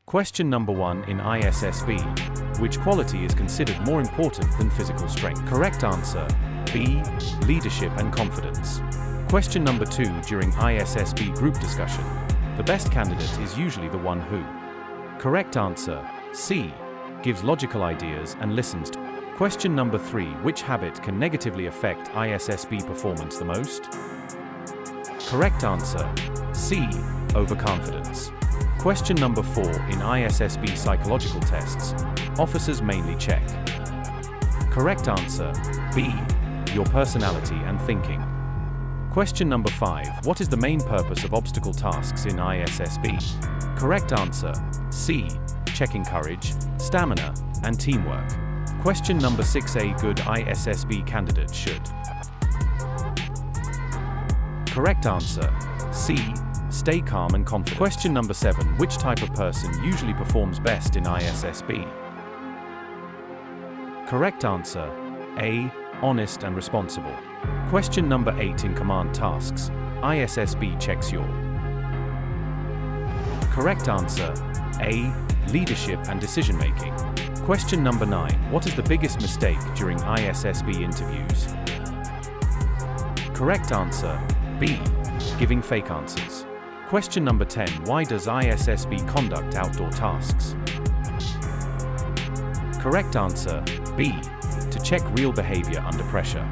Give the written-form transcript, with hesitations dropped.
Question number 1 in ISSB. Which quality is considered more important than physical strength? Correct answer, B. Leadership and confidence. Question number 2 during ISSB group discussion. The best candidate is usually the one who. Correct answer, C. Gives logical ideas and listens to. Question number 3. Which habit can negatively affect ISSB performance the most? Correct answer, C. Overconfidence. Question number 4 in ISSB psychological tests. Officers mainly check. Correct answer, B. Your personality and thinking. Question number 5. What is the main purpose of obstacle tasks in ISSB? Correct answer, C. Checking courage, stamina, and teamwork. Question number 6. A good ISSB candidate should. Correct answer, C. Stay calm and confident. Question number 7. Which type of person usually performs best in ISSB? Correct answer, A. Honest and responsible. Question number 8. In command tasks, ISSB checks your. Correct answer, A. Leadership and decision making. Question number 9. What is the biggest mistake during ISSB interviews? Correct answer, B. Giving fake answers. Question number 10. Why does ISSB conduct outdoor tasks? Correct answer, B. To check real behavior under pressure.